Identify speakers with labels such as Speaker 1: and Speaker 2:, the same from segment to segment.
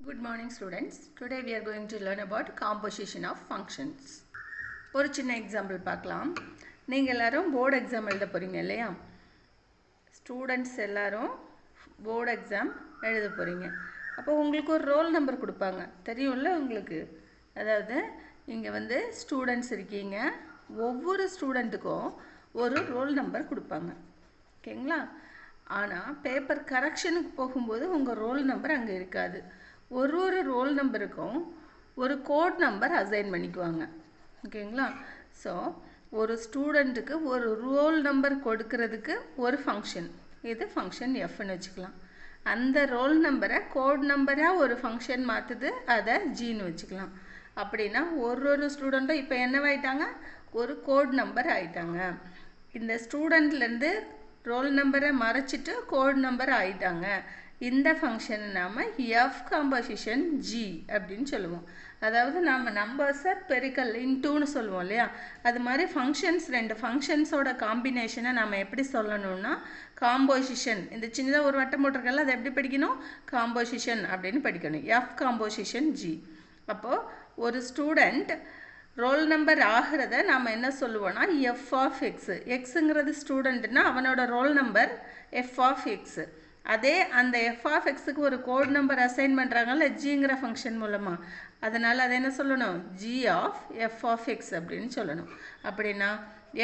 Speaker 1: Good morning students. Today we are going to learn about composition of functions. ஒரு சின்ன example பார்க்கலாம். நீங்கள் எல்லாரும் போர்டு எக்ஸாம் எழுத போகிறீங்க இல்லையா? ஸ்டூடெண்ட்ஸ் எல்லாரும் போர்டு எக்ஸாம் எழுத போகிறீங்க. அப்போ உங்களுக்கு ஒரு ரோல் நம்பர் கொடுப்பாங்க, தெரியும்ல உங்களுக்கு? அதாவது இங்கே ஸ்டூடெண்ட்ஸ் இருக்கீங்க, ஒவ்வொரு ஸ்டூடெண்ட்டுக்கும் ஒரு ரோல் நம்பர் கொடுப்பாங்க, ஓகேங்களா? ஆனால் பேப்பர் கரெக்ஷனுக்கு போகும்போது உங்கள் ரோல் நம்பர் அங்கே இருக்காது. ஒரு ரோல் நம்பருக்கும் ஒரு கோட் நம்பர் அசைன் பண்ணிக்குவாங்க, ஓகேங்களா? ஸோ ஒரு ஸ்டூடெண்ட்டுக்கு ஒரு ரோல் நம்பர் கொடுக்கறதுக்கு ஒரு ஃபங்க்ஷன், இது ஃபங்க்ஷன் எஃப்னு வச்சுக்கலாம். அந்த ரோல் நம்பரை கோட் நம்பராக ஒரு ஃபங்க்ஷன் மாற்றுது, அதை ஜின்னு வச்சுக்கலாம். அப்படின்னா ஒரு ஸ்டூடெண்ட்டும் இப்போ என்னவாயிட்டாங்க, ஒரு கோட் நம்பர் ஆயிட்டாங்க. இந்த ஸ்டூடெண்ட்லேருந்து ரோல் நம்பரை மறைச்சிட்டு கோட் நம்பர் ஆயிட்டாங்க. இந்த ஃபங்க்ஷனை நாம் எஃப் காம்போசிஷன் ஜி அப்படின்னு சொல்லுவோம். அதாவது நாம் நம்பர்ஸை பெருக்கல் இன்டூன்னு சொல்லுவோம் இல்லையா? அது மாதிரி ஃபங்க்ஷன்ஸ், ரெண்டு ஃபங்க்ஷன்ஸோட காம்பினேஷனை நாம் எப்படி சொல்லணும்னா காம்போசிஷன். இந்த சின்னதாக ஒரு வட்டம் போட்டிருக்கல, அதை எப்படி படிக்கணும்? காம்போசிஷன் அப்படின்னு படிக்கணும், எஃப் காம்போசிஷன் ஜி. அப்போது ஒரு ஸ்டூடெண்ட் ரோல் நம்பர் ஆகிறத நாம் என்ன சொல்லுவோம்னா எஃப் ஆஃப் எக்ஸு. எக்ஸுங்கிறது ஸ்டூடெண்ட்னா அவனோட roll number f of x. அதே அந்த எஃப் ஆஃப் எக்ஸுக்கு ஒரு கோட் நம்பர் அசைன் பண்ணுறாங்கல்ல ஜிங்கிற ஃபங்க்ஷன் மூலமாக, அதனால் அதை என்ன சொல்லணும்? G of F of x அப்படின்னு சொல்லணும். அப்படின்னா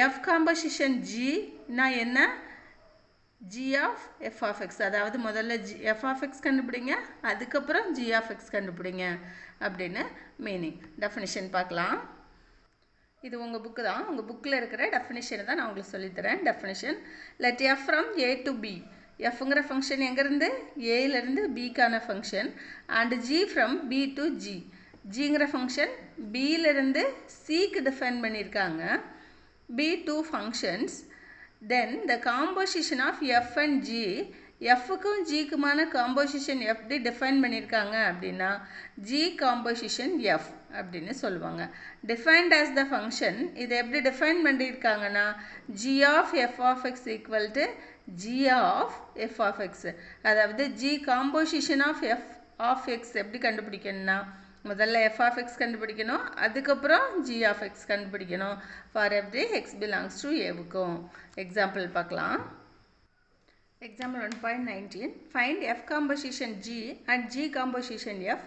Speaker 1: எஃப் காம்போசிஷன் ஜினா என்ன? G of F of x. அதாவது முதல்ல எஃப் ஆஃப் எக்ஸ் கண்டுபிடிங்க, அதுக்கப்புறம் ஜி ஆஃப் எக்ஸ் கண்டுபிடிங்க அப்படின்னு மீனிங். டெஃபினிஷன் பார்க்கலாம். இது உங்கள் புக்கு தான், உங்கள் புக்கில் இருக்கிற டெஃபினிஷனை தான் நான் உங்களுக்கு சொல்லித்தரேன். Definition: let F from A to B. எஃப்ங்கிற ஃபங்க்ஷன் எங்கேருந்து? ஏலேருந்து பிக்கான function. And G from B to G. ஜிங்கிற ஃபங்க்ஷன் பியிலிருந்து சிக்கு டிஃபைன் பண்ணியிருக்காங்க. B two functions. Then the composition of F and G. எஃப்க்கும் ஜிக்குமான காம்போசிஷன் எப்படி டிஃபைன் பண்ணியிருக்காங்க அப்படின்னா ஜி காம்போசிஷன் எஃப் அப்படின்னு சொல்லுவாங்க. Defined as the function. இதை எப்படி டிஃபைன் பண்ணியிருக்காங்கன்னா G of F of X equal to G of F of x. அதாவது G composition of F of X எப்படி கண்டுபிடிக்கணும்னா முதல்ல எஃப் ஆஃப் எக்ஸ் கண்டுபிடிக்கணும், அதுக்கப்புறம் ஜி ஆஃப் எக்ஸ் கண்டுபிடிக்கணும். For every X belongs to ஏவுக்கும். எக்ஸாம்பிள் பார்க்கலாம். Example 1.19. Find f composition g and g composition f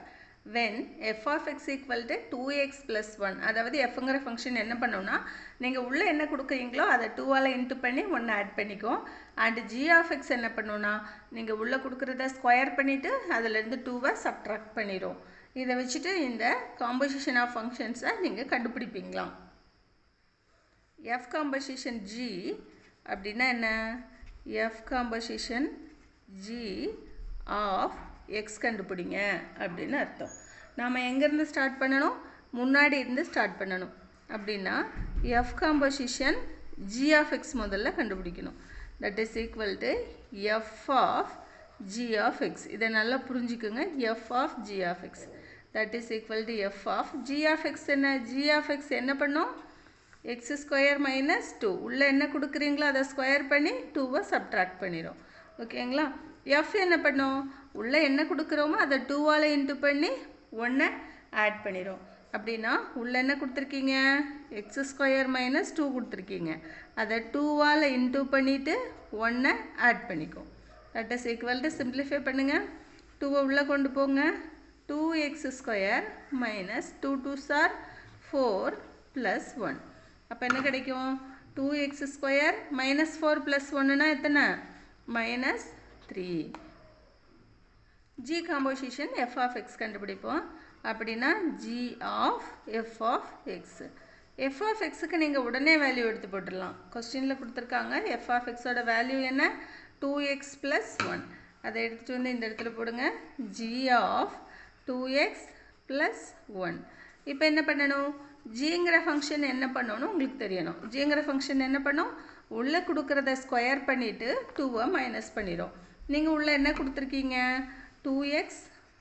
Speaker 1: when f of x equal to 2x plus 1. அதாவது fங்கிற function என்ன பண்ணோம்னா நீங்கள் உள்ளே என்ன கொடுக்குறீங்களோ அதை 2ஆல் இன்ட்டு பண்ணி 1 ஆட் பண்ணிக்கும். அண்ட் g of x என்ன பண்ணோன்னா நீங்கள் உள்ளே கொடுக்குறத ஸ்கொயர் பண்ணிவிட்டு அதிலேருந்து 2வை சப்ட்ராக்ட் பண்ணிடும். இதை வச்சுட்டு இந்த காம்போசிஷன் ஆஃப் ஃபங்க்ஷன்ஸை நீங்கள் கண்டுபிடிப்பீங்களாம். f composition g அப்படின்னா என்ன? f composition g of x கண்டுபிடிங்க அப்படின்னு அர்த்தம். நாம் எங்கேருந்து ஸ்டார்ட் பண்ணணும்? முன்னாடி இருந்து ஸ்டார்ட் பண்ணணும். அப்படின்னா f composition g of x முதல்ல கண்டுபிடிக்கணும். that is equal to f of g of x. இதை நல்லா புரிஞ்சுக்குங்க. f of g of x that is equal to f of g of x. என்ன g of x என்ன பண்ணும்? X square minus 2. உள்ளே என்ன கொடுக்குறீங்களோ அதை ஸ்கொயர் பண்ணி 2வை சப்ட்ராக்ட் பண்ணிடும், ஓகேங்களா? எஃப் என்ன பண்ணும்? உள்ளே என்ன கொடுக்குறோமோ அதை 2ஆல் இன்ட்டு பண்ணி 1 ஆட் பண்ணிடும். அப்படின்னா உள்ளே என்ன கொடுத்துருக்கீங்க? எக்ஸ் ஸ்கொயர் மைனஸ் 2 கொடுத்துருக்கீங்க, அதை 2ஆல் இன்ட்டு பண்ணிவிட்டு 1 ஆட் பண்ணிக்கும். That is equal to simplify பண்ணுங்கள். 2வை உள்ளே கொண்டு போங்க. 2x square minus 2 2s are 4 plus 1. அப்போ என்ன கிடைக்கும்? 2x ஸ்கொயர் மைனஸ் 4 ப்ளஸ் 1னா எத்தனை? Minus 3. G composition f of x கண்டுபிடிப்போம். அப்படின்னா g of F of x. F of எக்ஸுக்கு நீங்கள் உடனே வேல்யூ எடுத்து போட்டுடலாம். கொஸ்டினில் கொடுத்துருக்காங்க எஃப் ஆஃப் எக்ஸோட வேல்யூ என்ன? 2x plus 1. அதை எடுத்துகிட்டு வந்து இந்த இடத்துல போடுங்க. G of 2x plus 1. இப்போ என்ன பண்ணணும்? ஜிங்கிற ஃபங்க்ஷன் என்ன பண்ணணும் உங்களுக்கு தெரியணும். ஜிங்கிற ஃபங்க்ஷன் என்ன பண்ணும்? உள்ளே கொடுக்குறத ஸ்கொயர் பண்ணிவிட்டு 2வை மைனஸ் பண்ணிடும். நீங்கள் உள்ளே என்ன கொடுத்துருக்கீங்க? 2x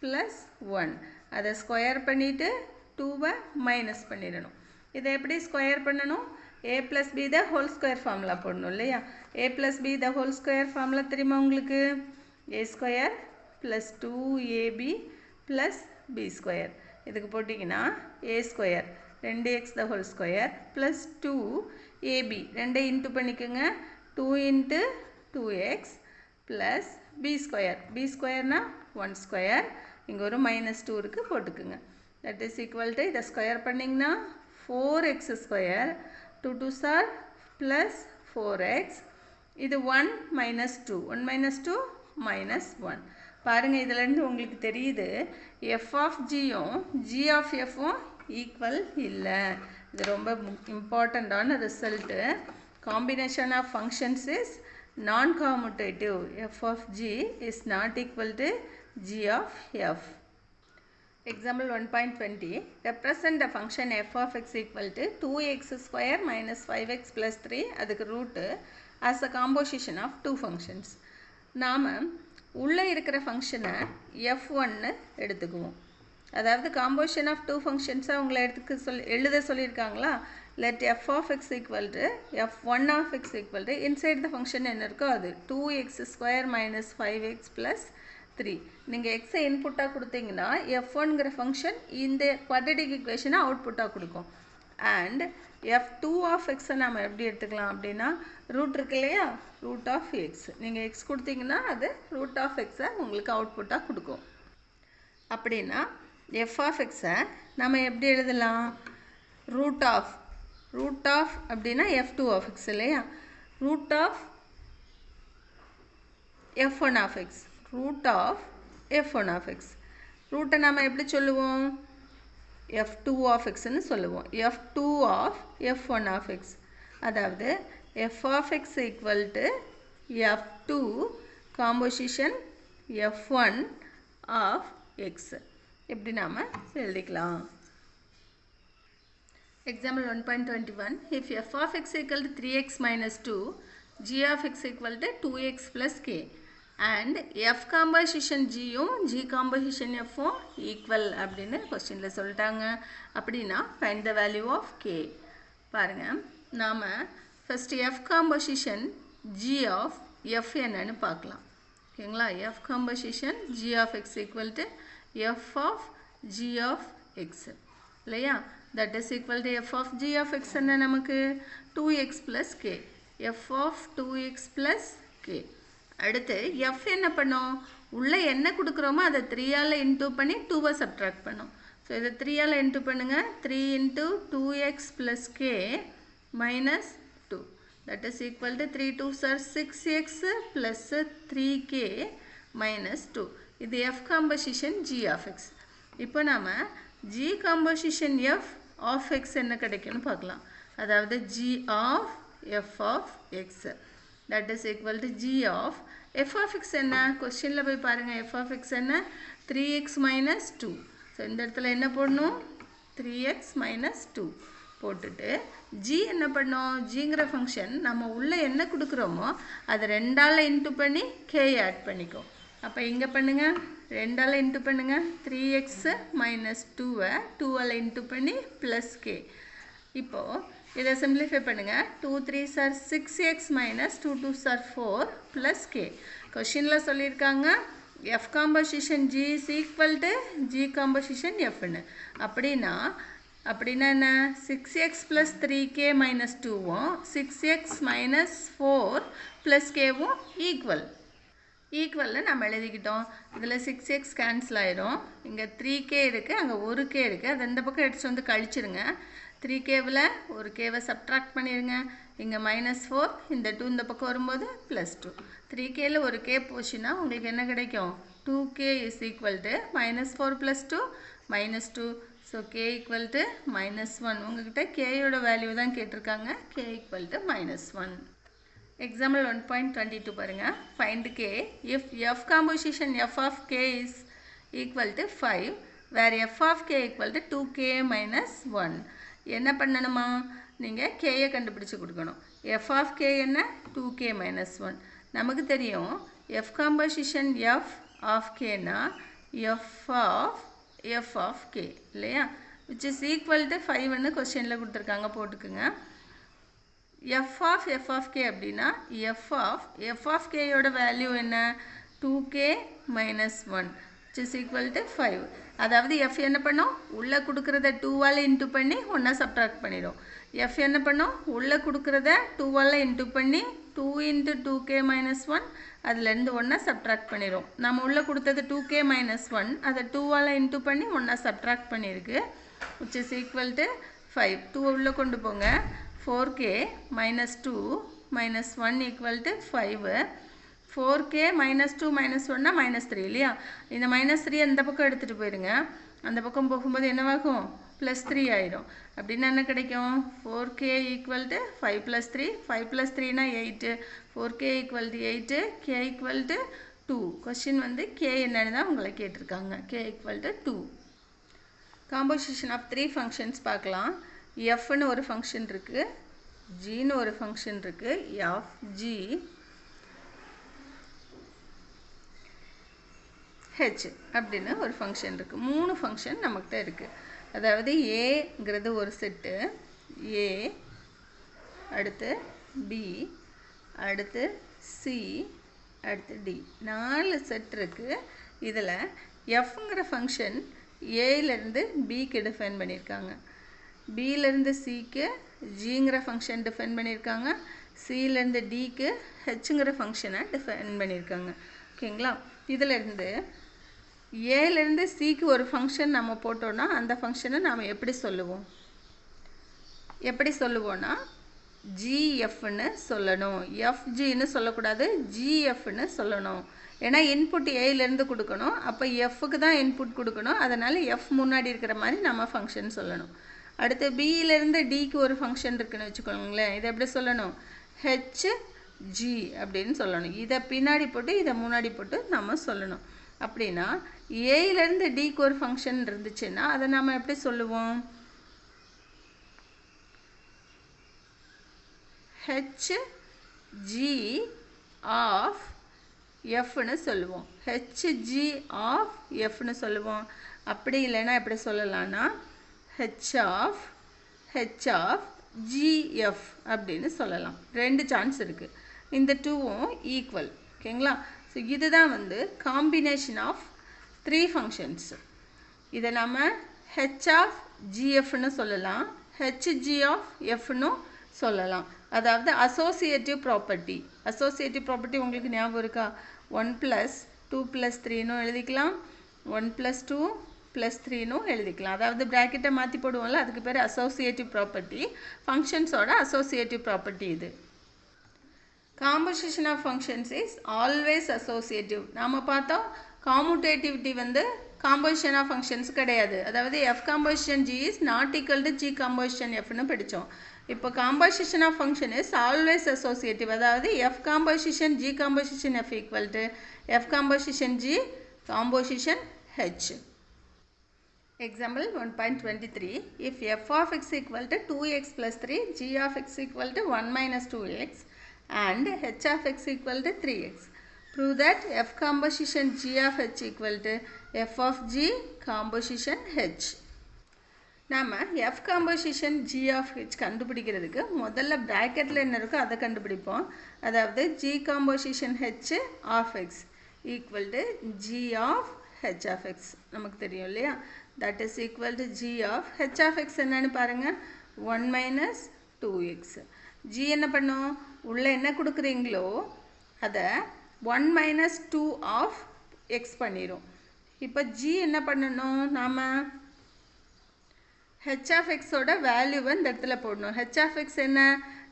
Speaker 1: plus 1. அதை ஸ்கொயர் பண்ணிவிட்டு 2வை மைனஸ் பண்ணிடணும். இதை எப்படி ஸ்கொயர் பண்ணணும்? a plus b the whole square formula போடணும் இல்லையா? a plus b the whole square formula தெரியுமா உங்களுக்கு? a square plus 2ab plus b square. இதுக்கு போட்டிங்கன்னா a square 2x the whole square plus 2ab 2 into பண்ணிக்கோங்க 2 into 2x plus b square. b squareனா 1 square. இங்கே ஒரு minus 2 இருக்கு போட்டுக்குங்க. That is equal to இதை ஸ்கொயர் பண்ணிங்கன்னா 4x square 2 2s are plus 4x. இது 1 minus 2 1 minus 2 minus 1. பாருங்க இதிலிருந்து உங்களுக்கு தெரியுது f of gயும் g of fம் ஈக்குவல் இல்லை. இது ரொம்ப இம்பார்ட்டண்டான result. combination of functions is non-commutative. f of g is not equal to g of f. Example 1.20. Represent the function f of x equal to 2x square minus 5x plus 3 அதுக்கு root as a composition of two functions. நாம உள்ளே இருக்கிற ஃபங்க்ஷனை f1 எடுத்துக்குவோம். அதாவது composition of two functions உங்களை எழுத சொல்லியிருக்காங்களா. let f of x equal to f1 of x equal to inside the function என்ன இருக்கோ அது 2x square minus 5x plus 3. நீங்கள் x இன்புட்டாக கொடுத்தீங்கன்னா f1ங்கிற ஃபங்க்ஷன் இந்த குவாட்ரேட்டிக் ஈக்குவேஷனை அவுட்புட்டாக கொடுக்கும். அண்ட் f2 of x நம்ம எப்படி எடுத்துக்கலாம் அப்படின்னா ரூட் இருக்கு இல்லையா ரூட் ஆஃப் எக்ஸ். நீங்கள் எக்ஸ் கொடுத்தீங்கன்னா அது ரூட் ஆஃப் எக்ஸை உங்களுக்கு அவுட்புட்டாக கொடுக்கும். அப்படின்னா f of x-ஐ நம்ம எப்படி எழுதலாம் ரூட் ஆஃப் அப்படின்னா f2 of x இல்லையா root of f1 of x root of f1 of x. ரூட்டை நாம் எப்படி சொல்லுவோம் f2 of x ன்னு சொல்லுவோம். f2 of f1 of x. அதாவது f of x equal to f2 composition f1 of x. எப்படி நாம் எழுதிக்கலாம். Example 1.21. If f of x equal to 3x minus 2, g of x equal to 2x plus k. and f composition gயும் g composition fம் equal அப்படின்னு கொஸ்டினில் சொல்லிட்டாங்க. அப்படின்னா find the value of k. பாருங்க நாம் first f composition g of f என்னன்னு பார்க்கலாம். ஓகேங்களா. f composition g of x equal to f of g of x இல்லையா. that is equal to f of g of x என்ன நமக்கு 2x plus k. f of 2x plus k. அடுத்து f என்ன பண்ணும் உள்ளே என்ன கொடுக்குறோமோ அதை 3ஆல் இன்டூ பண்ணி 2வை சப்ட்ராக்ட் பண்ணும். ஸோ இதை 3ஆல் இன்டூ பண்ணுங்க 3 into 2x plus k minus 2. that is equal to 3 2s are 6x plus 3k minus 2. இது f composition g of x. இப்போ நாம் g composition f of x என்ன கிடைக்கும்னு பார்க்கலாம். அதாவது g of f of x. that is equal to g of f of x என்ன கொஸ்டினில் போய் பாருங்கள். f of x என்ன 3x minus 2. ஸோ இந்த இடத்துல என்ன போடணும் 3x minus 2 போட்டுட்டு g என்ன பண்ணோம் ஜிங்கிற ஃபங்க்ஷன் நம்ம உள்ளே என்ன கொடுக்குறோமோ அதை 2ஆல் இன்ட்டு பண்ணி k ஆட் பண்ணிக்கோ. அப்போ இங்கே பண்ணுங்கள் 2ஆல் இன்ட்டு பண்ணுங்கள் 3x minus 2வை 2ஆல் இன்ட்டு பண்ணி plus k. இப்போது இதை சிம்பிளிஃபை பண்ணுங்கள் 2 3s are 6x minus 2 2s are 4 plus k. கொஷினில் சொல்லியிருக்காங்க f composition g is equal to g composition f ன்னு. அப்படின்னா என்ன 6x plus 3k minus 2வும் 6x minus 4 plus kவும் ஈக்குவல்னு நம்ம எழுதிக்கிட்டோம். இதில் 6x கேன்சல் ஆயிரும். இங்கே 3k இருக்குது அங்கே 1k இருக்குது. அது இந்த பக்கம் எடுத்து வந்து கழிச்சிருங்க. 3kவில் ஒரு கேவை சப்ட்ராக்ட் பண்ணிடுங்க. இங்கே -4 இந்த 2 இந்த பக்கம் வரும்போது +2. 3kல ஒரு k போச்சுன்னா உங்களுக்கு என்ன கிடைக்கும் 2k is equal to -4 plus 2 -2. So k equal to -1. உங்ககிட்ட kயோட வேல்யூ தான் கேட்டிருக்காங்க. k equal to -1. Example 1.22 பாருங்க. Find k if f composition f of k is equal to 5 where f of k equal to 2k minus 1. என்ன பண்ணணுமா நீங்கள் kயை கண்டுபிடிச்சு கொடுக்கணும். f of k என்ன 2k minus 1. நமக்கு தெரியும் f composition f of k னா f of k இல்லையா which is equal to 5ன்னு கொஸ்டினில் கொடுத்துருக்காங்க போட்டுக்குங்க. f of k அப்படின்னா f of k யோட வேல்யூ என்ன 2k minus 1 which is equal to 5. அதாவது f என்ன பண்ணும் உள்ள கொடுக்கறத 2 ஆல இன்டு பண்ணி 1 சப்ட்ராக்ட் பண்ணிரும் f என்ன பண்ணும் உள்ள கொடுக்கறத 2 ஆல இன்டு பண்ணி 2 into 2k minus 1 அதுல இருந்து 1 சப்ட்ராக்ட் பண்ணிரும் நாம உள்ள கொடுத்தது 2k minus 1 அத 2 ஆல இன்டு பண்ணி 1 சப்ட்ராக்ட் பண்ணிருக்கு which is equal to 5 2 உள்ள கொண்டு போங்க 4k minus 2 minus 1 equal to 5 4k minus 2 minus 1 minus 3 இல்லையா இந்த minus 3 அந்த பக்கம் எடுத்துட்டு போயிருங்க அந்த பக்கம் போகும்போது என்னவாகும் plus 3 ஆயிடும் அப்படினா என்ன கிடைக்கும் 4k equal to 5 plus 3 5 plus 3 னா 8 4k equal to 8 k equal to 2 question வந்து k என்னன்னு தான் உங்களை கேட்டிருக்காங்க k equal to 2 composition of three functions பார்க்கலாம் f ன்னு ஒரு ஃபங்க்ஷன் இருக்கு g ன்னு ஒரு ஃபங்க்ஷன் இருக்கு f g h அப்படின ஒரு ஃபங்க்ஷன் இருக்கு மூணு ஃபங்க்ஷன் நமக்கிட்ட இருக்கு அதாவது a ங்கிறது ஒரு செட் a அடுத்து b அடுத்து c அடுத்து d நாலு செட் இருக்கு இதுல f ங்கற ஃபங்க்ஷன் a ல இருந்து b க்கு டிஃபைன் பண்ணிருக்காங்க b ல இருந்து c க்கு g ங்கற ஃபங்க்ஷன் டிஃபைன் பண்ணிருக்காங்க c ல இருந்து d க்கு h ங்கற ஃபங்க்ஷனை டிஃபைன் பண்ணிருக்காங்க ஓகேங்களா இதில இருந்து a ல இருந்து c க்கு ஒரு ஃபங்க்ஷன் நாம போட்டோம்னா அந்த ஃபங்க்ஷனை நாம எப்படி சொல்லுவோம்னா gf ன்னு சொல்லணும் fg ன்னு சொல்ல கூடாது gf ன்னு சொல்லணும் ஏனா இன்புட் a ல இருந்து கொடுக்கணும் அப்ப f க்கு தான் இன்புட் கொடுக்கணும் அதனால f முன்னாடி இருக்கிற மாதிரி நாம ஃபங்க்ஷன் சொல்லணும் அடுத்து b ல இருந்து d க்கு ஒரு ஃபங்க்ஷன் இருக்குன்னு வெச்சுக்கோங்களே இத எப்படி சொல்லணும் hg அப்படினு சொல்லணும் இத பின்னாடி போட்டு இத முன்னாடி போட்டு நாம சொல்லணும் அப்படினா a ல இருந்து d க்கு ஒரு ஃபங்க்ஷன் இருந்துச்சுனா அத நாம எப்படி சொல்லுவோம் hg of f ன்னு சொல்லுவோம் hg of f ன்னு சொல்லுவோம் அப்படி இல்லனா எப்படி சொல்லலாம்னா h of gf அப்படினு சொல்லலாம் ரெண்டு சான்ஸ் இருக்கு இந்த 2ம் ஈக்குவல் ஓகேங்களா சோ இதுதான் வந்து காம்பினேஷன் ஆஃப் த்ரீ ஃபங்க்ஷன்ஸ் இத நாம h of gf ன்னு சொல்லலாம் hg of f ன்னு சொல்லலாம் அதாவது அசோசியேட்டிவ் ப்ராப்பர்ட்டி உங்களுக்கு ஞாபகம் இருக்கா 1 + 2 + 3 ன்னு எழுதிக்கலாம் 1 + 2 + 3 ன்னு எழுதிக்கலாம் அதாவது பிராக்கெட்டை மாத்தி போடுவோம்ல அதுக்கு பேரு அசோசியேட்டிவ் ப்ராப்பர்ட்டி ஃபங்க்ஷன்ஸோட அசோசியேட்டிவ் ப்ராப்பர்ட்டி இது composition of functions is always associative நாம பார்த்தோம் commutativity வந்து composition of functions கிடையாது அதாவது f composition g is not equal to g composition f ன்னு படிச்சோம் இப்போ composition of function is always associative அதாவது f composition g composition f equal to f composition g composition h example 1.23 if f of x equal to 2x plus 3 g of x equal to 1 minus 2x and h of x equal to 3x. Prove that f composition g of h equal to f of g composition h. நாம f composition g of h கண்டுபிடிக்கிறதுக்கு முதல்ல பிராக்கெட்ல என்ன இருக்கோ அதை கண்டுபிடிப்போம் அதாவது g composition h of x equal to g of h of x நமக்கு தெரியும் இல்லையா that is equal to g of h of x என்னன்னு பாருங்க 1 minus 2x g என்ன பண்ணும் உள்ள என்ன கொடுக்கறீங்களோ அத 1 minus 2 of x பண்ணிரும் இப்போ g என்ன பண்ணனும் நாம h of x ஓட வேல்யூவை இந்த இடத்துல போடணும் h of x என்ன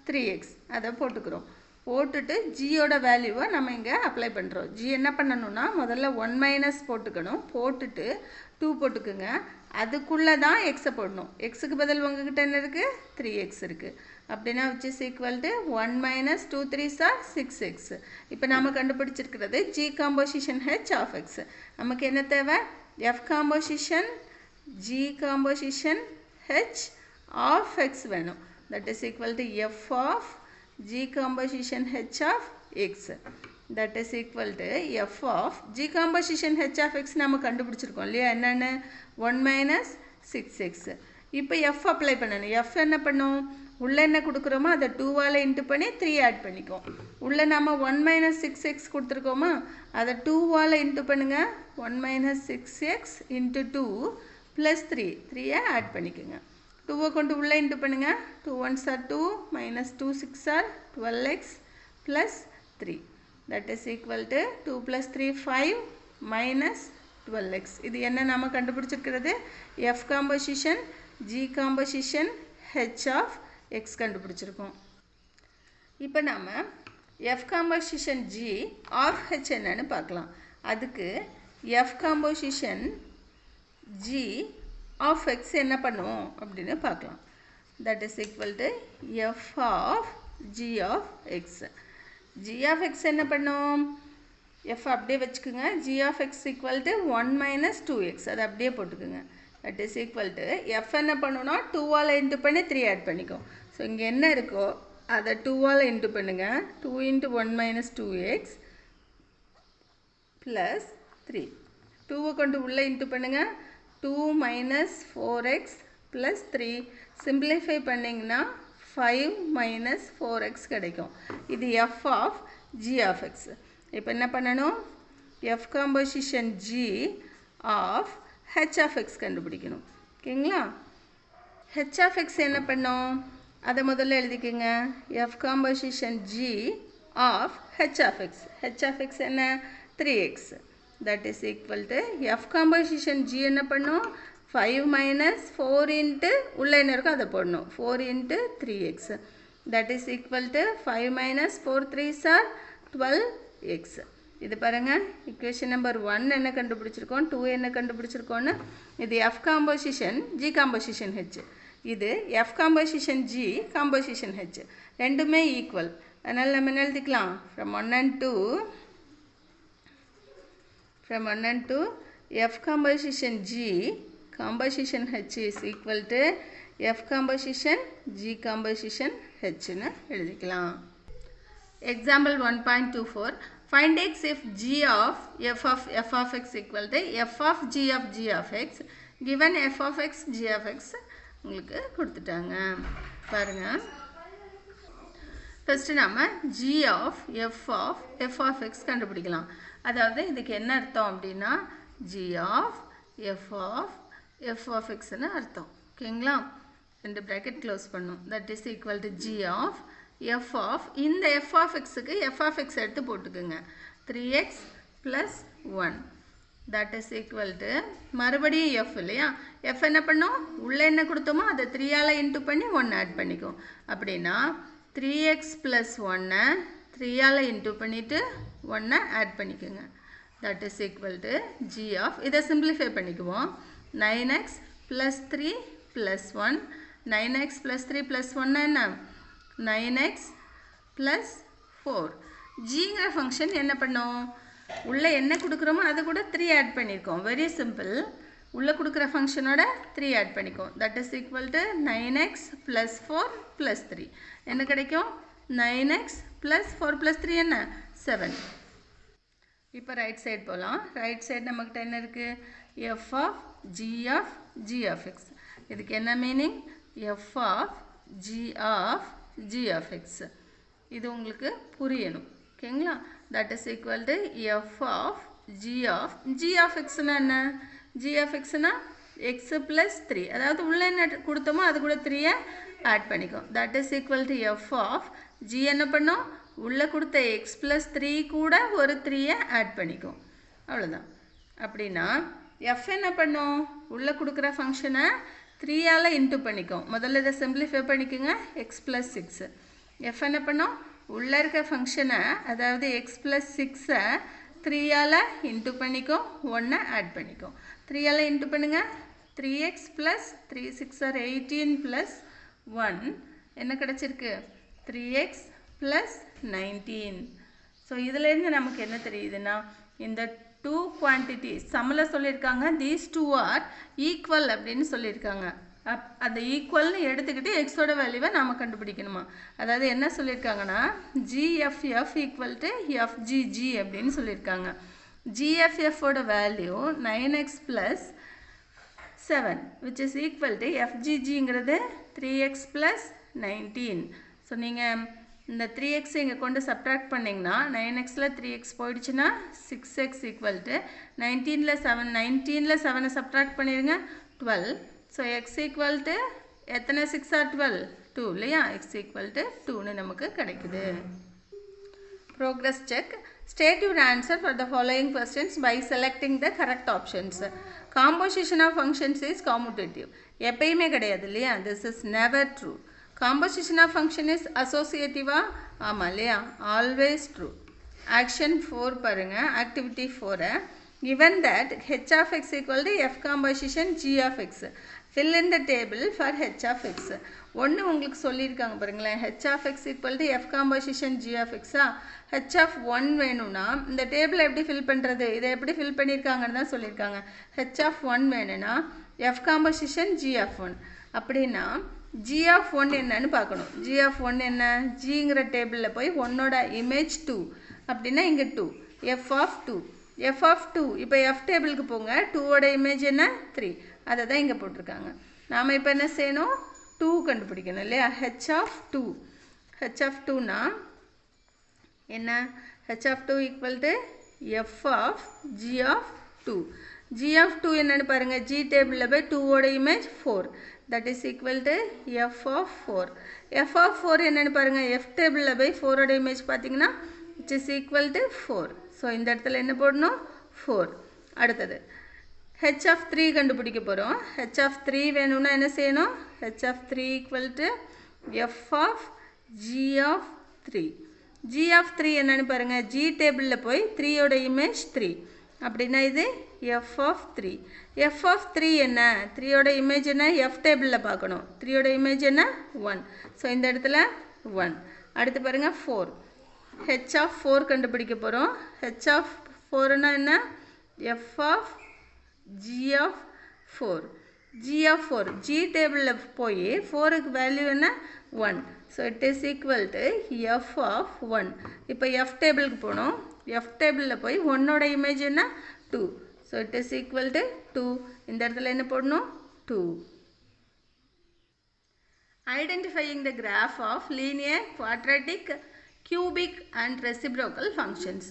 Speaker 1: 3x அத போட்டுக்கறோம் போட்டுட்டு g ஓட வேல்யூவை நாம இங்க அப்ளை பண்றோம் g என்ன பண்ணனும்னா முதல்ல 1 minus போட்டுக்கணும் போட்டுட்டு 2 போட்டுக்குங்க அதுக்குள்ள தான் x போடணும் x க்கு பதில் உங்ககிட்ட என்ன இருக்கு 3x இருக்கு அப்படினா which is equal to 1 minus 2 3s are 6x இப்போ நாம கண்டுபிடிச்சிருக்கிறது g composition h of x நமக்கு என்ன தேவை f composition g composition h of x வேணும் that is equal to f of g composition h of x that is equal to f of g composition h of x நாம கண்டுபிடிச்சிருக்கோம் இல்லையா என்னன்னு 1 minus 6x இப்போ f apply பண்ணனும் f என்ன பண்ணும் உள்ளே என்ன கொடுக்குறோமோ அதை 2ஆல் இன்ட்டு பண்ணி 3 ஆட் பண்ணிக்கும். உள்ளே நம்ம 1 - 6x கொடுத்துருக்கோமா, அதை 2ஆல் இன்ட்டு பண்ணுங்கள். 1 - 6x இன்ட்டு 2 ப்ளஸ் 3யை ஆட் பண்ணிக்கோங்க. 2 கொண்டு உள்ளே இன்ட்டு பண்ணுங்கள். 2 1s are 2 - 2 6 are 12x plus 3. That is equal to 2 + 3 5 minus 12x. இது என்ன நம்ம கண்டுபிடிச்சிருக்கிறது? F composition, G composition, H of X கண்டுபிடிச்சிருக்கோம். இப்போ நம்ம F composition G of H என்னன்னு பார்க்கலாம். அதுக்கு F composition G of X என்ன பண்ணுவோம் அப்படின்னு பார்க்கலாம். That is equal to F of G of X. G of X என்ன பண்ணும்? எஃப் அப்படியே வச்சுக்கோங்க. G of X equal to 1 - 2x. அதை அப்படியே போட்டுக்குங்க. That is equal to F என்ன பண்ணுன்னா 2ஆல் இன்ட்டு பண்ணி 3 ஆட் பண்ணிக்கும். ஸோ இங்கே என்ன இருக்கோ அதை 2ஆல் இன்ட்டு பண்ணுங்கள். 2 × 1 - 2x ப்ளஸ் 3. 2 கொண்டு உள்ளே இன்ட்டு பண்ணுங்கள். 2 - 4x ப்ளஸ் 3. சிம்பிளிஃபை பண்ணிங்கன்னா 5 - 4x கிடைக்கும். இது f of G of x. இப்போ என்ன பண்ணணும்? F composition G of h of X கண்டுபிடிக்கணும். ஓகேங்களா? ஹெச் ஆஃப் எக்ஸ் என்ன பண்ணோம்? அதை முதல்ல எழுதிக்கோங்க. F composition G of h of x. H of X என்ன? 3x. That is equal to f composition g என்ன பண்ணும்? 5 - 4 இன்ட்டு உள்ள என்ன இருக்கோ அதை போடணும். 4 × 3x. That is equal to 5 - 4 3s are 12x. இது பாருங்கள், இக்குவேஷன் நம்பர் 1 என்ன கண்டுபிடிச்சிருக்கோம், 2 என்ன கண்டுபிடிச்சிருக்கோன்னு. இது F composition G composition H. இது F composition G composition H. ரெண்டுமே ஈக்குவல். அதனால் நம்ம என்ன எழுதிக்கலாம்? From 1 and 2 F composition G composition H is equal to F composition G composition H ன்னு எழுதிக்கலாம். Example 1.24 find x if G of f of x equal to f of G of x given f of x G of x உங்களுக்கு கொடுத்துட்டாங்க. பாருங்க, first நம்ம G of f of x கண்டுபிடிக்கலாம். அதாவது இதுக்கு என்ன அர்த்தம் அப்படின்னா G of f of x ன்னு அர்த்தம். ஓகேங்களா? ரெண்டு bracket க்ளோஸ் பண்ணும். that is equal to G of f of இந்த f of x க்கு f of x எடுத்து போட்டுக்குங்க. 3x plus 1 that is equal to மறுபடியும் f இல்லையா? f என்ன பண்ணும்? உள்ள என்ன கொடுத்தோமோ அதை 3ஆல இன்ட்டு பண்ணி 1 ஆட் பண்ணிக்கும். அப்படின்னா 3x plus 1 3ஆல இன்ட்டு பண்ணிட்டு 1 ஆட் பண்ணிக்கோங்க. that is equal to G of இதை சிம்பிளிஃபை பண்ணிக்குவோம். 9x plus 3 plus 1 9x plus 3 plus 1 என்ன? 9x plus 4. ஜிங்கிற ஃபங்க்ஷன் என்ன பண்ணோம்? உள்ளே என்ன கொடுக்குறோமோ அது கூட 3 ஆட் பண்ணியிருக்கோம். Very simple. உள்ளே கொடுக்குற ஃபங்க்ஷனோட 3 ஆட் பண்ணிக்கோம். That is equal to 9x plus 4 plus 3 என்ன கிடைக்கும்? 9x plus 4 plus 3 என்ன? 7. இப்போ ரைட் சைடு போகலாம். ரைட் சைடு நம்மக்கிட்ட என்ன இருக்குது? f of g of x. இதுக்கு என்ன meaning? f of g of x. இது உங்களுக்கு புரியணும். ஓகேங்களா? That is equal to f of g of x னா என்ன? g of x னா x plus 3. அதாவது உள்ள என்ன கொடுத்தோமோ அது கூட 3 ஆட் பண்ணிக்கும். That is equal to f of g என்ன பண்ணும்? உள்ளே கொடுத்த x plus 3 கூட ஒரு 3 ஆட் பண்ணிக்கும். அவ்வளோதான். அப்படின்னா f என்ன பண்ணும்? உள்ளே கொடுக்குற ஃபங்க்ஷனை 3ஆல இன்ட்டு பண்ணிக்கும். முதல்ல இதை சிம்பிளிஃபை பண்ணிக்கோங்க. x plus 6 f என்ன பண்ணும்? உள்ளே இருக்க ஃபங்க்ஷனை அதாவது x plus 6 3ஆல இன்ட்டு பண்ணிக்கும், 1 ஆட் பண்ணிக்கும். 3ஆல இன்ட்டு பண்ணுங்க. 3x plus 3 6 are 18 plus 1 என்ன கிடச்சிருக்கு? 3x plus 19. ஸோ இதிலேருந்து நமக்கு என்ன தெரியுதுன்னா இந்த 2 குவான்டிட்டிஸ் சம்மில் சொல்லியிருக்காங்க. these two are equal அப்படின்னு சொல்லியிருக்காங்க. அந்த ஈக்குவல்னு எடுத்துக்கிட்டு எக்ஸோட வேல்யூவை நாம் கண்டுபிடிக்கணுமா? அதாவது என்ன சொல்லியிருக்காங்கன்னா GFF ஈக்குவல் டு FGG அப்படின்னு சொல்லியிருக்காங்க. GFFோட value 9x plus 7 which is equal to FGGங்கிறது 3x plus 19. ஸோ நீங்கள் இந்த 3x இங்கே கொண்டு சப்ட்ராக்ட் பண்ணிங்கன்னா 9xல் 3x போயிடுச்சுன்னா 6x ஈக்குவல் டு 19ல் 7 சப்ட்ராக்ட் பண்ணிடுங்க 12. ஸோ x ஈக்குவல் டு எத்தனை 6 ஆர் 12 2 இல்லையா x ஈக்குவல் டு 2ன்னு நமக்கு கிடைக்குது. Progress check. State your answer for the following questions by selecting the correct options. Composition of functions is commutative. எப்பயுமே கிடையாது இல்லையா? This is never true. Composition of function is associative. ஆமாம் இல்லையா? Always true. Action 4 பாருங்க. Activity 4. Given that h of x equal to f composition g of x. Fill in the table for h of x. ஒன்று உங்களுக்கு சொல்லியிருக்காங்க பாருங்களேன். h of x equal to f composition g of x. h of 1 வேணும்னா இந்த table எப்படி fill பண்ணுறது, இதை எப்படி ஃபில் பண்ணியிருக்காங்கன்னு தான் சொல்லியிருக்காங்க. h of 1 வேணும்னா f composition g of 1 அப்படின்னா g of 1 என்னன்னு பார்க்கணும். g of 1 என்ன, ஜிங்கிற டேபிளில் போய் 1ஓட இமேஜ் 2 அப்படின்னா இங்கே 2 f of 2 f of 2 இப்போ f டேபிளுக்கு போங்க. 2ஓட இமேஜ் என்ன 3, அதை தான் இங்கே போட்டிருக்காங்க. நாம் இப்போ என்ன செய்யணும், 2 கண்டுபிடிக்கணும் இல்லையா. h of 2னா என்ன, h of 2 equal to f of g of 2. g of 2 என்னன்னு பாருங்க, g டேபிளில் போய் 2ஓட image 4, that is equal to f of 4. f of 4 என்னன்னு பாருங்க, f டேபிளில் போய் 4ஓட இமேஜ் பார்த்தீங்கன்னா it is equal to 4. So இந்த இடத்துல என்ன போடணும் 4. அடுத்தது h of 3 கண்டுபிடிக்க போகிறோம். h of 3 வேணும்னா என்ன செய்யணும், h of 3 equal to f of g of 3. g of 3 என்னன்னு பாருங்க, g டேபிளில் போய் 3ஓட இமேஜ் 3 அப்படின்னா இது f of 3. f of 3 என்ன, 3ஓட இமேஜ் என்ன, f டேபிளில் பார்க்கணும். 3ஓட இமேஜ் என்ன 1. ஸோ இந்த இடத்துல 1. அடுத்து பாருங்க 4. h of 4 கண்டுபிடிக்க போகிறோம். h of 4னா என்ன, f of g of 4. g of 4 g டேபிளில் போய் 4க்கு வேல்யூ என்ன 1. So it is equal to f of 1. இப்போ f டேபிளுக்கு போகணும். f டேபிளில் போய் 1ஓட இமேஜ் என்ன 2. So it is equal to 2. இந்த இடத்துல என்ன போடணும் 2. Identifying the graph of linear, quadratic, cubic and reciprocal functions.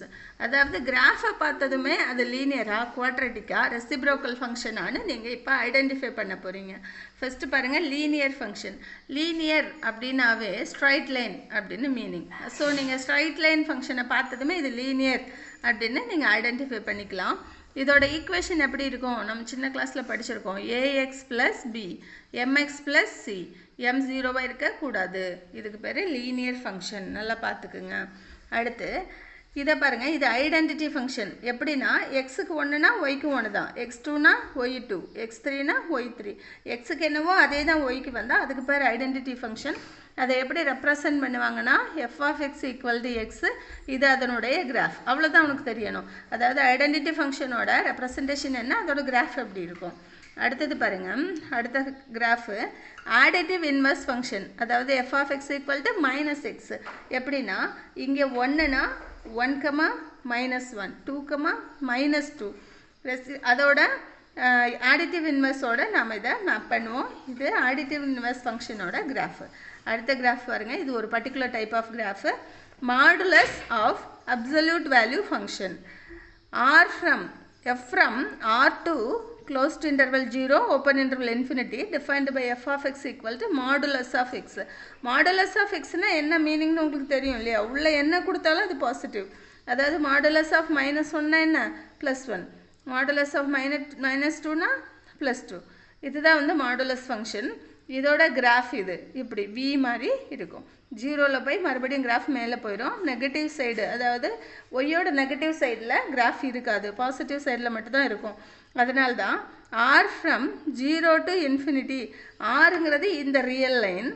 Speaker 1: அதாவது கிராஃபை பார்த்ததுமே அது லீனியராக, குவாட்ரட்டிக்காக, ரெசிப்ரோக்கல் ஃபங்க்ஷனானு நீங்கள் இப்போ ஐடென்டிஃபை பண்ண போகிறீங்க. ஃபஸ்ட்டு பாருங்கள் லீனியர் ஃபங்க்ஷன். லீனியர் அப்படின்னாவே ஸ்ட்ரைட் லைன் அப்படின்னு மீனிங். ஸோ நீங்கள் ஸ்ட்ரைட் லைன் ஃபங்க்ஷனை பார்த்ததுமே இது லீனியர் அப்படின்னு நீங்கள் ஐடென்டிஃபை பண்ணிக்கலாம். இதோட ஈக்குவேஷன் எப்படி இருக்கும், நம்ம சின்ன கிளாஸில் படிச்சிருக்கோம். ax + b mx + c m 0வாக இருக்கக்கூடாது. இதுக்கு பேர் லீனியர் ஃபங்க்ஷன், நல்லா பார்த்துக்குங்க. அடுத்து இதை பாருங்கள், இது ஐடென்டிட்டி ஃபங்க்ஷன். எப்படின்னா எக்ஸுக்கு 1னா ஒய்க்கு 1 தான், x2னா y2, x3னா y3. எக்ஸுக்கு என்னவோ அதே தான் ஒய்க்கு வந்தால் அதுக்கு பேர் ஐடென்டிட்டி ஃபங்க்ஷன். அதை எப்படி ரெப்ரசன்ட் பண்ணுவாங்கன்னா f of x equal to x, இது அதனுடைய கிராஃப். அவ்வளோதான் உனக்கு தெரியணும். அதாவது ஐடென்டிட்டி ஃபங்க்ஷனோட ரெப்ரசன்டேஷன் என்ன, அதோட கிராஃப் எப்படி இருக்கும். அடுத்தது பாருங்கள், அடுத்த கிராஃபு ஆடிட்டிவ் இன்வர்ஸ் ஃபங்க்ஷன். அதாவது f of x equal to -x. எப்படின்னா இங்கே 1னா 1, -1, 2, -2. அதோட ஆடிட்டிவ் இன்வர்ஸோட நாம் இதை மேப் பண்ணுவோம். இது ஆடிட்டிவ் இன்வர்ஸ் ஃபங்க்ஷனோட கிராஃபு. அடுத்த கிராஃப் பாருங்கள், இது ஒரு particular type of graph. Modulus of absolute value function. f from R to closed interval 0, open interval infinity, defined by f of x equal to modulus of x. Modulus of x னா என்ன மீனிங்னு உங்களுக்கு தெரியும் இல்லையா, உள்ள என்ன கொடுத்தாலும் அது positive. அதாவது மாடுலஸ் ஆஃப் -1னா என்ன +1, மாடுலஸ் ஆஃப் -2னா +2. இதுதான் வந்து மாடுலஸ் ஃபங்க்ஷன். இதோட கிராஃப் இது இப்படி v மாதிரி இருக்கும். 0ல் போய் மறுபடியும் கிராஃப் மேலே போயிடும். நெகட்டிவ் சைடு, அதாவது ஒய்யோட நெகட்டிவ் சைடில் கிராஃப் இருக்காது, பாசிட்டிவ் சைடில் மட்டும்தான் இருக்கும். அதனால தான் r from 0 to infinity, rங்கிறது இந்த ரியல் லைன்,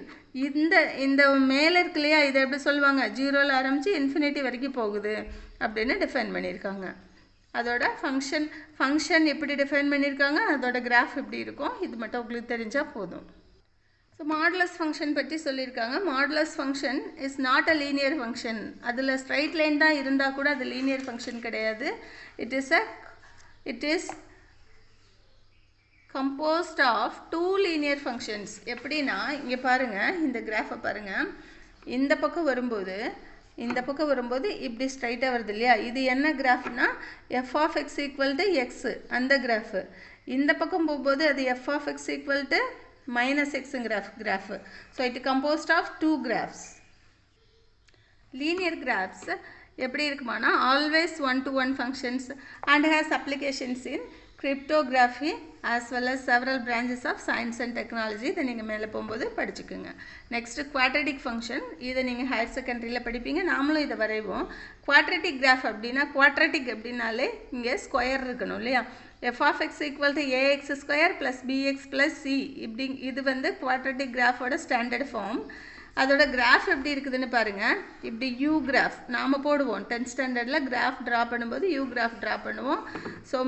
Speaker 1: இந்த மேலே இருக்கு இல்லையா, இதை எப்படி சொல்லுவாங்க, 0ல் ஆரம்பித்து இன்ஃபினிட்டி வரைக்கும் போகுது அப்படின்னு டிஃபைன் பண்ணியிருக்காங்க. அதோட ஃபங்க்ஷன் எப்படி டிஃபைன் பண்ணியிருக்காங்க, அதோட கிராஃப் எப்படி இருக்கும், இது மட்டும் உங்களுக்கு தெரிஞ்சால் போதும். ஸோ மாடுலஸ் ஃபங்க்ஷன் பற்றி சொல்லியிருக்காங்க. Modulus function is not a linear function. அதில் ஸ்ட்ரைட் லைன் தான் இருந்தால் கூட அது லீனியர் ஃபங்க்ஷன் கிடையாது. It is composed of two linear functions. எப்படின்னா இங்கே பாருங்கள், இந்த கிராஃபை பாருங்கள். இந்த பக்கம் வரும்போது இப்படி ஸ்ட்ரைட்டாக வருது இல்லையா? இது என்ன கிராஃப்னா f of x equal to x, அந்த கிராஃபு. இந்த பக்கம் போகும்போது அது f of x equal to minus x graph. So it composed of two graphs. Linear graphs எப்படி இருக்குமானா always one-to-one functions and has applications in cryptography as well as several branches of science and technology. இதை நீங்கள் மேலே போகும்போது படிச்சுக்குங்க. Next quadratic function, இதை நீங்கள் higher செகண்டரியில் படிப்பீங்க, நாமளும் இதை வரைவோம். குவாட்ரட்டிக் கிராஃப் அப்படின்னா, குவாட்ரட்டிக் அப்படின்னாலே இங்கே ஸ்கொயர் இருக்கணும் இல்லையா? f of x equal to ax square plus bx plus c, இப்படி இது வந்து குவாட்ரட்டிக் கிராஃபோட ஸ்டாண்டர்ட் ஃபார்ம். அதோட கிராஃப் எப்படி இருக்குதுன்னு பாருங்கள். இப்படி யூ கிராஃப் நாம் போடுவோம் 10th ஸ்டாண்டர்டில் கிராஃப் ட்ரா பண்ணும்போது யூ கிராஃப் ட்ரா பண்ணுவோம். So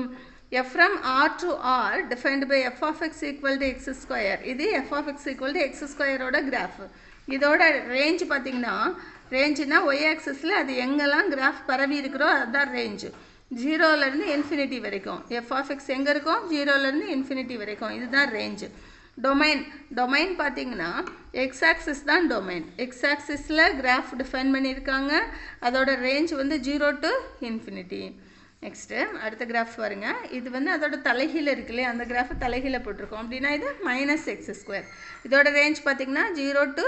Speaker 1: f from r to r defined by f of x equal to x square. இது f of x equal to x square ஓட கிராஃப். இதோட range பார்த்திங்கன்னா, ரேஞ்சுனா y ஆக்சிஸில் அது எங்கெல்லாம் graph பரவி இருக்கிறோ அதுதான் ரேஞ்சு. 0லேருந்து இன்ஃபினிட்டி வரைக்கும் f of x எங்கே இருக்கும்? 0லேருந்து இன்ஃபினிட்டி வரைக்கும், இதுதான் ரேஞ்சு. டொமைன் பார்த்திங்கன்னா எக்ஸ் ஆக்சிஸ் தான் டொமைன். எக்ஸ் ஆக்சிஸில் கிராஃப் டிஃபைன் பண்ணியிருக்காங்க. அதோட ரேஞ்ச் வந்து 0 to infinity. நெக்ஸ்ட்டு அடுத்த கிராஃப் பாருங்கள். இது வந்து அதோட தலைகீழ இருக்குல்லையே, அந்த கிராஃபை தலைகீழ போட்டிருக்கோம். அப்படின்னா இது -x². இதோட ரேஞ்ச் பார்த்திங்கன்னா 0 to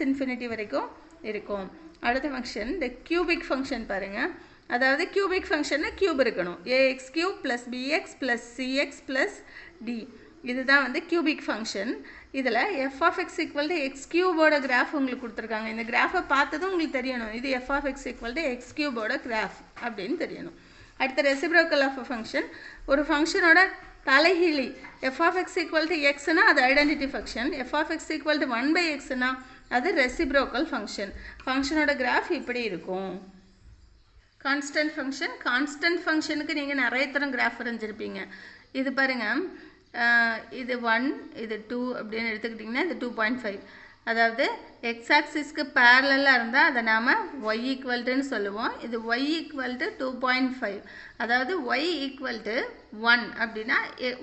Speaker 1: -infinity வரைக்கும் இருக்கும். அடுத்த ஃபங்க்ஷன் இந்த கியூபிக் ஃபங்க்ஷன் பாருங்கள். அதாவது கியூபிக் ஃபங்க்ஷன்னா கியூப் இருக்கணும். ax³ + bx + cx + d, இதுதான் வந்து கியூபிக் ஃபங்க்ஷன். இதில் f of x equal to x³ ஓட கிராஃப் உங்களுக்கு கொடுத்துருக்காங்க. இந்த கிராஃபை பார்த்ததும் உங்களுக்கு தெரியணும் இது f of x equal to x³ ஓட கிராஃப் அப்படின்னு தெரியணும். அடுத்த ரெசிப்ரோக்கல் ஆஃப் ஃபங்க்ஷன், ஒரு ஃபங்க்ஷனோட தலைகீழி f of x equal to xனா அது identity function, f of x equal to 1/xனா அது ரெசிப்ரோக்கல் ஃபங்க்ஷன். ஃபங்க்ஷனோட கிராஃப் இப்படி இருக்கும். கான்ஸ்டன்ட் ஃபங்க்ஷனுக்கு நீங்கள் நிறைய தரம் கிராஃப் வரைஞ்சிருப்பீங்க. இது பாருங்கள், இது 1 இது 2 அப்படின்னு எடுத்துக்கிட்டிங்கன்னா இது 2.5. அதாவது எக்ஸ் ஆக்சிஸ்க்கு பேரலாக இருந்தால் அதை நாம் y ஈக்குவல்ட்டுன்னு சொல்லுவோம். இது y ஈக்குவல் டு 2.5. அதாவது y ஈக்குவல் டு 1 அப்படின்னா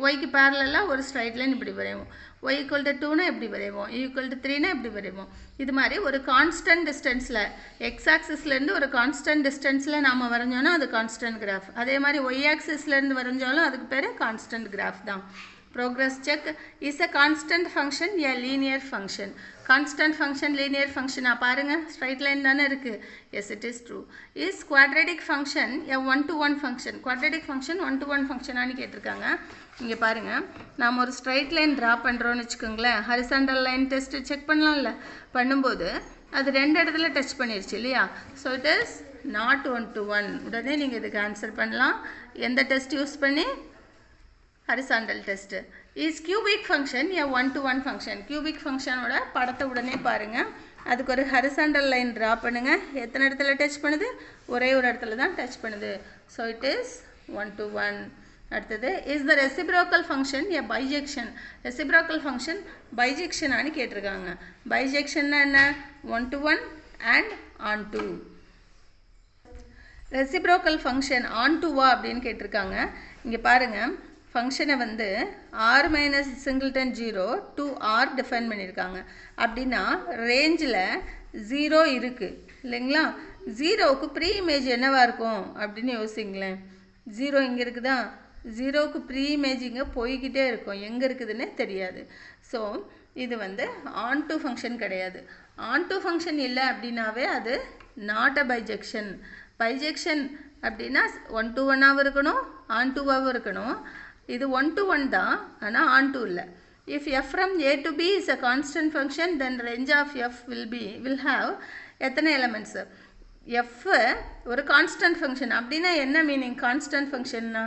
Speaker 1: ஒய்க்கு பேரலாக ஒரு ஸ்ட்ரைட் லைன் இப்படி வரைவோம். y ஈக்குவல் டு 2னா எப்படி வரைவோம், ஈக்குவல் டு 3னா எப்படி வரைவோம். இது மாதிரி ஒரு கான்ஸ்டன்ட் டிஸ்டன்ஸில் எக்ஸ் ஆக்சிஸ்லேருந்து ஒரு கான்ஸ்டன்ட் டிஸ்டன்ஸில் நாம் வரைஞ்சோன்னா அது கான்ஸ்டன்ட் கிராஃப். அதே மாதிரி ஒய் ஆக்சிஸ்லேருந்து வரைஞ்சாலும் அதுக்கு பேர் கான்ஸ்டன்ட் கிராஃப் தான். Progress check. Is a constant function a linear function? Constant function linear function பாருங்க, straight line தானே இருக்கு. Yes, it is true. Is quadratic function a one-to-one function? Quadratic function one-to-one function ஆனு கேட்டிருக்காங்க. இங்கே பாருங்க, நாம் ஒரு straight line draw பண்ணுறோன்னு வச்சுக்கோங்களேன். horizontal line test செக் பண்ணலாம்ல, பண்ணும்போது அது ரெண்டு இடத்துல டச் பண்ணிருச்சு இல்லையா? So it is not one-to-one. உடனே நீங்கள் இதுக்கு ஆன்சர் பண்ணலாம். எந்த டெஸ்ட் யூஸ் பண்ணி? horizontal test. Is cubic function a one-to-one function? Cubic function ஓட படத்தை உடனே பாருங்கள். அதுக்கு ஒரு horizontal line draw பண்ணுங்கள். எத்தனை இடத்துல டச் பண்ணுது? ஒரே ஒரு இடத்துல தான் டச் பண்ணுது. So it is 1-to-1. அடுத்தது, is the reciprocal function a bijection? Reciprocal function bijection ஆனு கேட்டிருக்காங்க. Bijectionனா என்ன? 1-to-1 and on-to. Reciprocal function on-to-வா அப்படின்னு கேட்டிருக்காங்க. இங்கே பாருங்கள், ஃபங்க்ஷனை வந்து r minus singleton 0 to r define பண்ணியிருக்காங்க. அப்படின்னா ரேஞ்சில் 0 இருக்குது இல்லைங்களா? 0க்கு ப்ரீ இமேஜ் என்னவாக இருக்கும் அப்படின்னு யோசிங்களேன். 0 இங்கே இருக்குதா? 0க்கு ப்ரீ இமேஜ் இங்கே போய்கிட்டே இருக்கும், எங்கே இருக்குதுன்னு தெரியாது. ஸோ இது வந்து ஆன் டு ஃபங்க்ஷன் கிடையாது. ஆன் டு ஃபங்க்ஷன் இல்லை அப்படின்னாவே அது நாட் அ பைஜெக்ஷன். பைஜெக்ஷன் அப்படின்னா 1-to-1ஆகவும் இருக்கணும், on-to-வாகவும் இருக்கணும். இது 1-to-1 தான், ஆனால் on-to இல்லை. If f from a to b is a constant function, then range of f will have எத்தனை எலமெண்ட்ஸு? f ஒரு கான்ஸ்டன்ட் ஃபங்க்ஷன் அப்படின்னா என்ன மீனிங்? கான்ஸ்டன்ட் ஃபங்க்ஷன்னா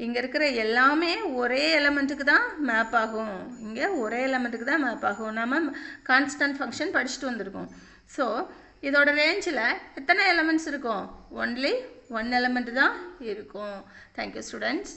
Speaker 1: இங்கே இருக்கிற எல்லாமே ஒரே எலமெண்ட்டுக்கு தான் மேப் ஆகும். இங்கே ஒரே எலமெண்ட்டுக்கு தான் மேப் ஆகும். நம்ம கான்ஸ்டன்ட் ஃபங்க்ஷன் படிச்சுட்டு வந்திருக்கோம். ஸோ இதோட ரேஞ்சில் எத்தனை எலமெண்ட்ஸ் இருக்கும்? ஒன்லி 1 எலமெண்ட் தான் இருக்கும். Thank you students.